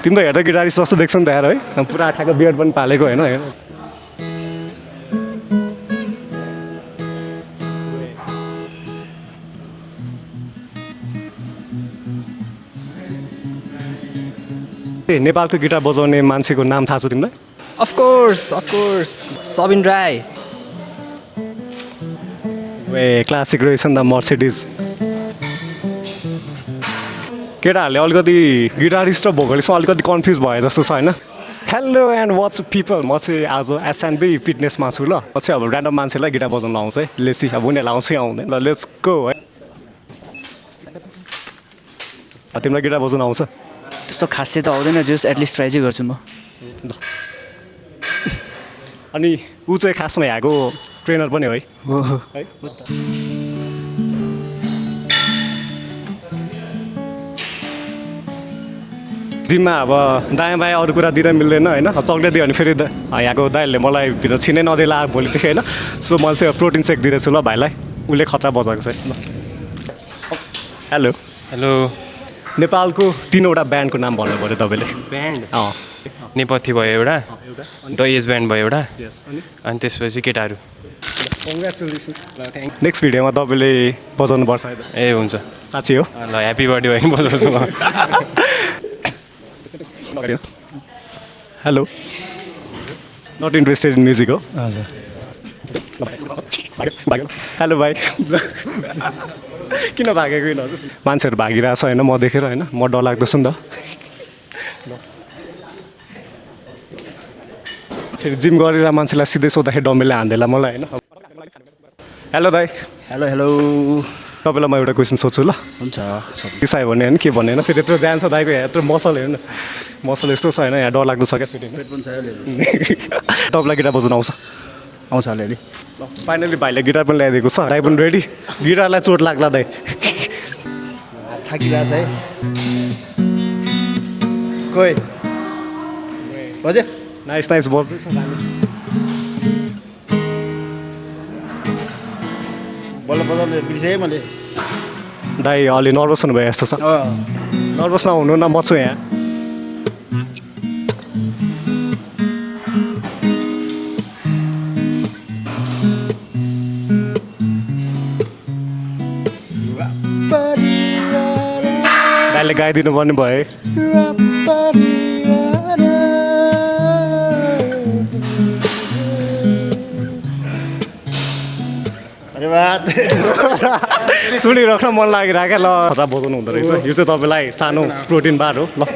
तिमी त हेर्दा गिटारिस्ट जस्तो देख्छ नि त यार है पुरा आँखाको बियर्ड पनि पालेको होइन हेर नेपालको गिटार बजाउने मान्छेको नाम थाहा छ तिमीलाई Of course, Sabin Rai. A classic रहेछ नि त मर्सिडिज केटाहरूले अलिकति गिटारिस्ट र भोकलिस्टमा अलिकति कन्फ्युज भयो जस्तो छ होइन हेलो एन्ड वाट्स पिपल म चाहिँ आज एसएनबी फिटनेसमा छु ल म चाहिँ अब ऱ्यान्डम मान्छेलाई गिटार बजाउनु आउँछ है लेसी अब उनीहरूलाई आउँछै आउँदैन ल लेट्स गो है तिमीलाई गिटार बजाउनु आउँछ त्यस्तो खासै त आउँदैन जस्ट एटलिस्ट ट्राई चाहिँ गर्छु म अनि ऊ चाहिँ खासमा यहाँको ट्रेनर पनि हो है है जिममा अब दायाँ बायाँ अरू कुरा दिन मिल्दैन होइन चक्लेट दियो भने फेरि यहाँको दाइहरूले मलाई भित्र छिनै नदेला भोलिदेखि होइन सो मैले चाहिँ प्रोटिन सेक दिँदैछु ल भाइलाई उसले खतरा बजाएको छ ल हेलो हेलो नेपालको 3वटा ब्यान्डको नाम भन्नु पऱ्यो तपाईँले ब्यान्ड अँ नेपथ्य भयो एउटा द एज ब्यान्ड भयो एउटा अनि त्यसपछि केटाहरू नेक्स्ट भिडियोमा तपाईँले बजाउनु पर्छ ए हुन्छ साँच्ची हो ल ह्याप्पी बर्थडे भयो नि बजाउँछु म hello not interested in music हो हजुर हेलो भाइ किन भागेको किन मान्छेहरू भागिरहेको छ होइन म देखेर होइन म डर लाग्दैछु नि त फेरि जिम गरेर मान्छेलाई सिधै सोद्धाखेरि डम्बेलले हान्देला मलाई होइन हेलो दाइ हेलो हेलो तपाईँलाई म एउटा क्वेसन सोध्छु ल हुन्छ बिसायो भने होइन के भन्ने होइन फेरि यत्रो जान्छ दाइको यत्रो मसल हेर्नु मसल यस्तो छ होइन यहाँ डर लाग्दो छ क्या फेरि तपाईँलाई गिटार बजाउनु आउँछ आउँछ अलिअलि फाइनली भाइले गिटार पनि ल्याइदिएको छ दाइ पनि रेडी गिटारलाई चोट लाग्ला दाइ थाकिरहेछ है कोही बज्यो नाइस नाइस बज्दैछ बल्ल बल्ल बिर्सेँ मैले दाइ अलि नर्भस हुनुभयो यस्तो छ नर्भस नहुनु न म छु यहाँ दाइले गाइदिनु पर्ने भयो सुनिराख्न मन लागिरहेको ल खतरा बजाउनु हुँदो रहेछ यो चाहिँ तपाईँलाई सानो प्रोटिन बार हो ल